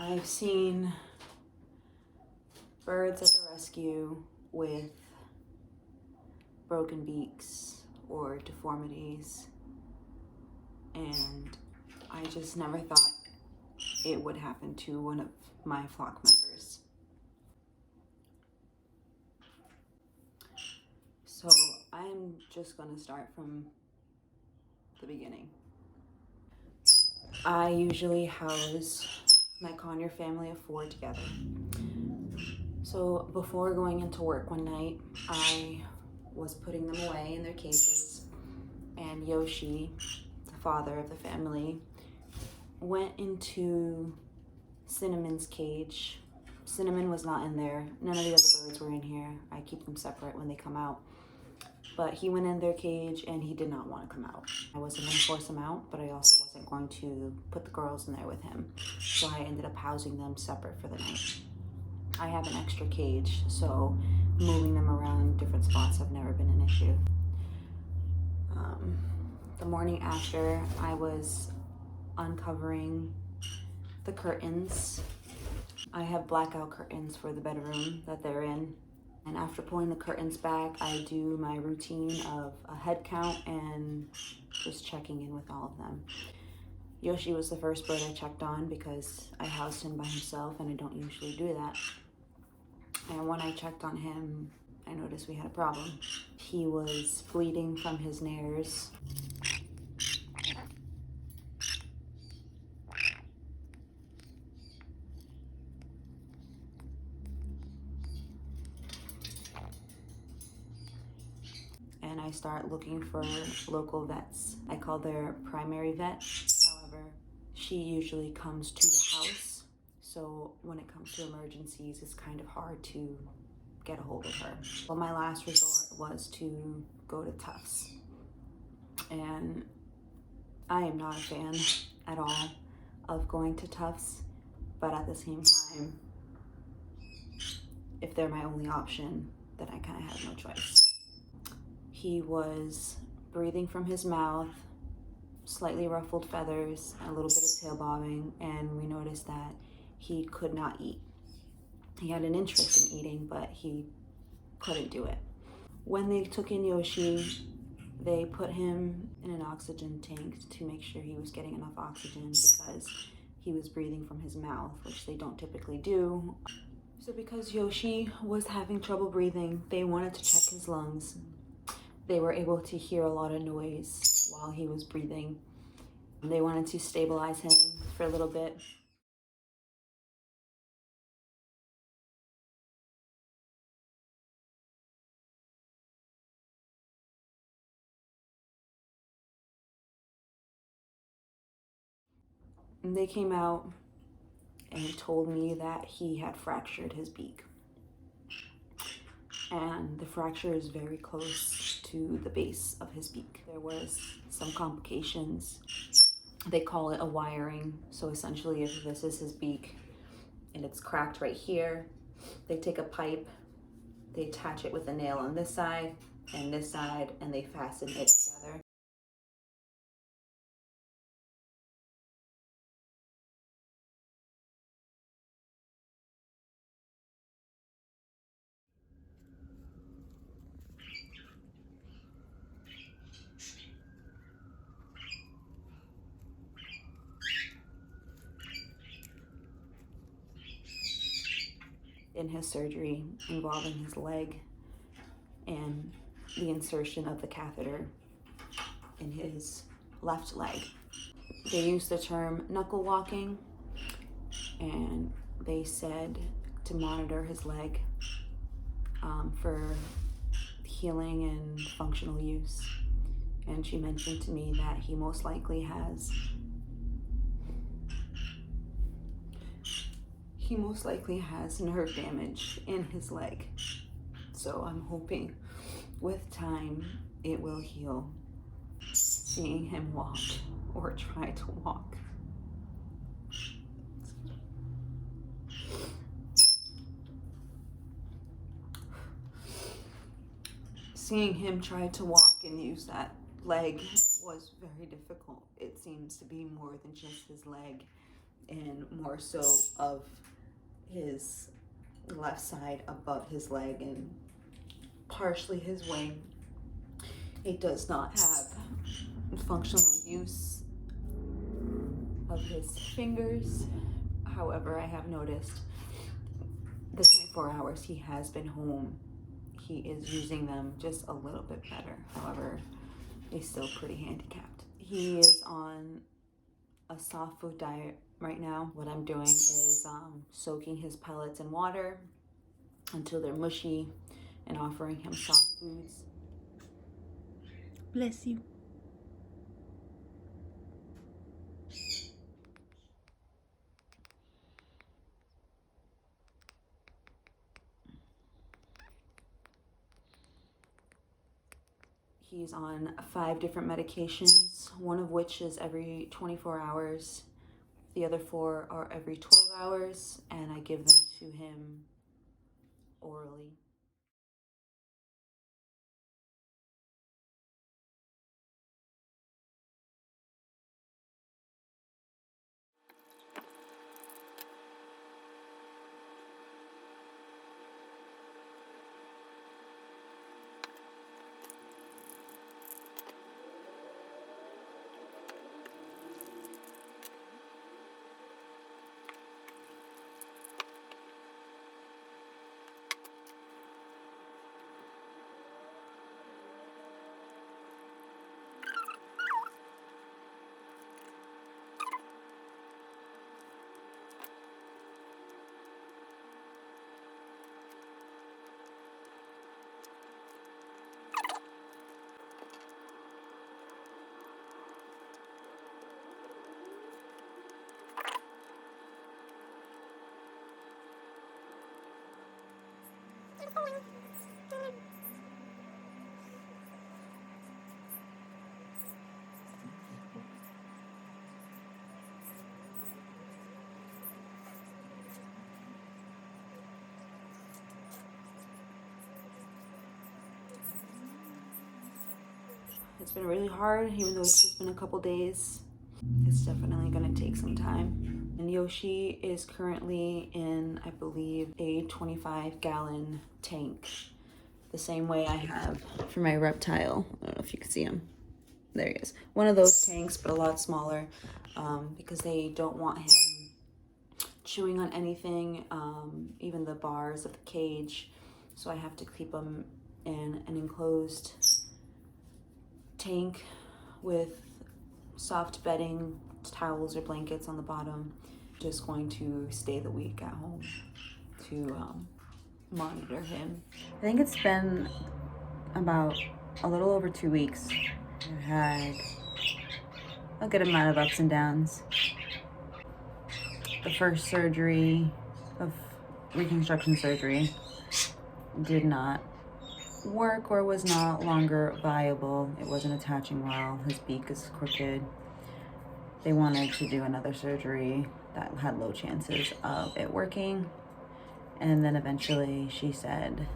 I've seen birds at the rescue with broken beaks or deformities, and I just never thought it would happen to one of my flock members. So I'm just going to start from the beginning. I usually house my conure family of 4 together. So before going into work one night, I was putting them away in their cages, and Yoshi, the father of the family, went into Cinnamon's cage. Cinnamon was not in there. None of the other birds were in here. I keep them separate when they come out. But he went in their cage and he did not want to come out. I wasn't going to force him out, but I also wasn't going to put the girls in there with him. So I ended up housing them separate for the night. I have an extra cage, so moving them around different spots have never been an issue. The morning after, I was uncovering the curtains. I have blackout curtains for the bedroom that they're in. And after pulling the curtains back, I do my routine of a head count and just checking in with all of them. Yoshi was the first bird I checked on because I housed him by himself and I don't usually do that. And when I checked on him, I noticed we had a problem. He was bleeding from his nares. And I start looking for local vets. I call their primary vet. However, she usually comes to the house. So when it comes to emergencies, it's kind of hard to get a hold of her. Well, my last resort was to go to Tufts. And I am not a fan at all of going to Tufts, but at the same time, if they're my only option, then I kind of have no choice. He was breathing from his mouth, slightly ruffled feathers, a little bit of tail bobbing, and we noticed that he could not eat. He had an interest in eating, but he couldn't do it. When they took in Yoshi, they put him in an oxygen tank to make sure he was getting enough oxygen because he was breathing from his mouth, which they don't typically do. So because Yoshi was having trouble breathing, they wanted to check his lungs. They were able to hear a lot of noise while he was breathing. They wanted to stabilize him for a little bit. And they came out and told me that he had fractured his beak. And the fracture is very close to the base of his beak. There was some complications. They call it a wiring. So essentially, if this is his beak and it's cracked right here, they take a pipe, they attach it with a nail on this side, and they fasten it together. In his surgery involving his leg and the insertion of the catheter in his left leg. They used the term knuckle walking, and they said to monitor his leg for healing and functional use. And she mentioned to me that he most likely has nerve damage in his leg. So I'm hoping with time it will heal. Seeing him walk or try to walk. Seeing him try to walk and use that leg was very difficult. It seems to be more than just his leg. and more so of his left side above his leg and partially his wing. He does not have functional use of his fingers. However, I have noticed the 24 hours he has been home, he is using them just a little bit better. However, he's still pretty handicapped. He is on a soft food diet right now. What I'm doing is soaking his pellets in water until they're mushy and offering him soft foods. Bless you. He's on 5 different medications, one of which is every 24 hours. The other 4 are every 12 hours, and I give them to him orally. It's been really hard, even though it's just been a couple days. It's definitely gonna take some time. And Yoshi is currently in, I believe, a 25-gallon tank, the same way I have for my reptile. I don't know if you can see him. There he is. One of those tanks, but a lot smaller, because they don't want him chewing on anything, even the bars of the cage. So I have to keep him in an enclosed tank with soft bedding, towels or blankets on the bottom. Just going to stay the week at home to monitor him. I think it's been about a little over 2 weeks. I've had a good amount of ups and downs. The first surgery of reconstruction surgery did not work or was not longer viable. It wasn't attaching well. His beak is crooked. They wanted to do another surgery that had low chances of it working. And then eventually she said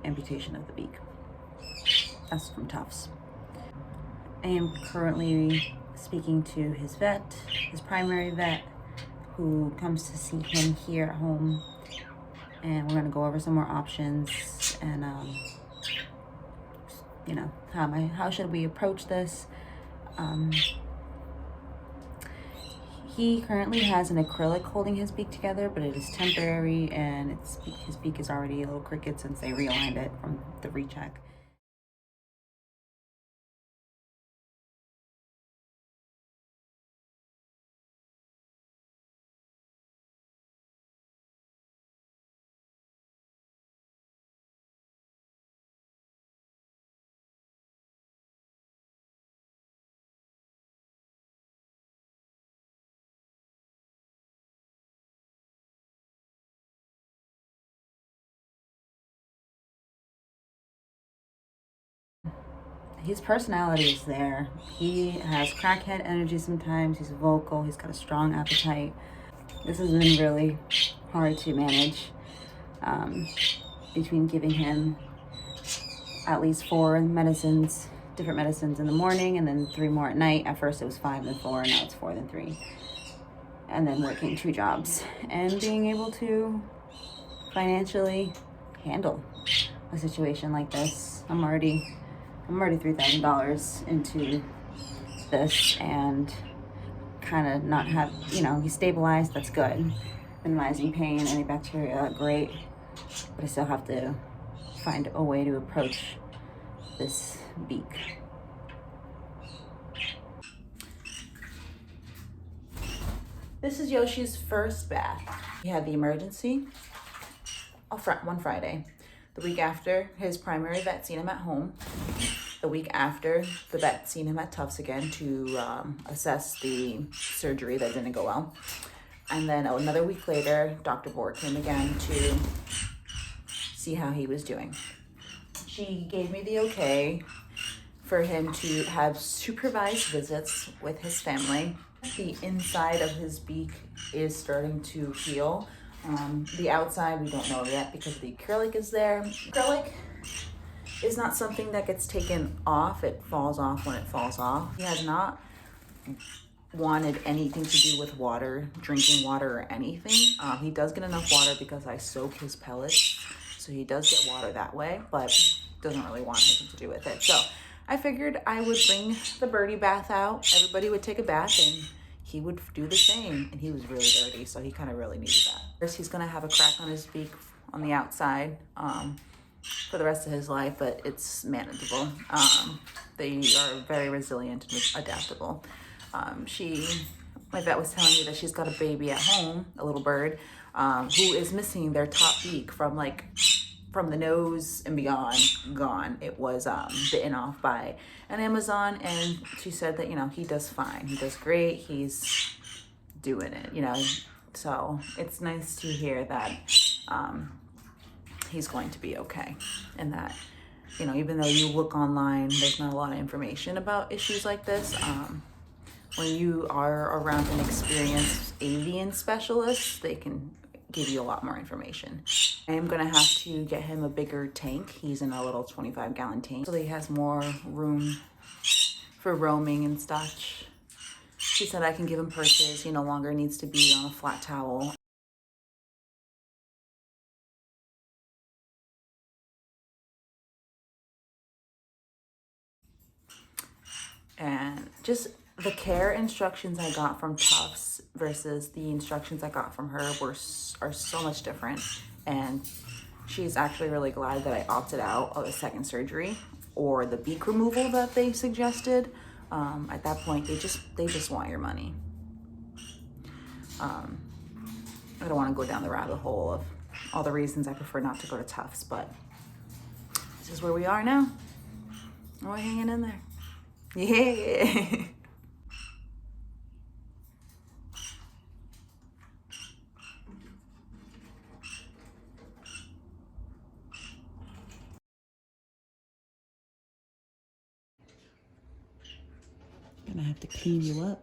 amputation of the beak. That's from Tufts. I am currently speaking to his vet, his primary vet, who comes to see him here at home. And we're gonna go over some more options and you know, how should we approach this. He currently has an acrylic holding his beak together, but it is temporary, and his beak is already a little crooked since they realigned it from the recheck. His personality is there. He has crackhead energy sometimes. He's vocal. He's got a strong appetite. This has been really hard to manage, between giving him at least 4 medicines different medicines in the morning and then 3 more at night. At first it was 5 then 4, now it's 4 then 3. And then working 2 jobs and being able to financially handle a situation like this. I'm already $3,000 into this and kind of not have, he's stabilized, that's good. Minimizing pain, any bacteria, great. But I still have to find a way to approach this Beak. This is Yoshi's first bath. He had the emergency one Friday. The week after, his primary vet seen him at home. The week after, the vet seen him at Tufts again to assess the surgery that didn't go well. And then another week later, Dr. Borg came again to see how he was doing. She gave me the okay for him to have supervised visits with his family. The inside of his beak is starting to heal. The outside, we don't know yet because the acrylic is there. Acrylic is not something that gets taken off. It falls off when it falls off. He has not wanted anything to do with water, drinking water or anything. He does get enough water because I soak his pellets. So he does get water that way, but doesn't really want anything to do with it. So I figured I would bring the birdie bath out. Everybody would take a bath and he would do the same. And he was really dirty, so he kind of really needed that. First, he's gonna have a crack on his beak on the outside for the rest of his life, but it's manageable. They are very resilient and adaptable. My vet was telling me that she's got a baby at home, a little bird, who is missing their top beak from the nose and beyond, gone. It was bitten off by an Amazon, and she said that, he does fine. He does great. He's doing it, So it's nice to hear that he's going to be okay, and that, even though you look online, there's not a lot of information about issues like this. When you are around an experienced avian specialist, they can give you a lot more information. I am gonna have to get him a bigger tank. He's in a little 25-gallon tank, so he has more room for roaming and such. She said I can give him purses. He no longer needs to be on a flat towel. And just the care instructions I got from Tufts versus the instructions I got from her are so much different. And she's actually really glad that I opted out of a second surgery or the beak removal that they suggested. At that point, they just want your money. I don't want to go down the rabbit hole of all the reasons I prefer not to go to Tufts, but this is where we are now. We're hanging in there. Yeah. Gonna have to clean you up.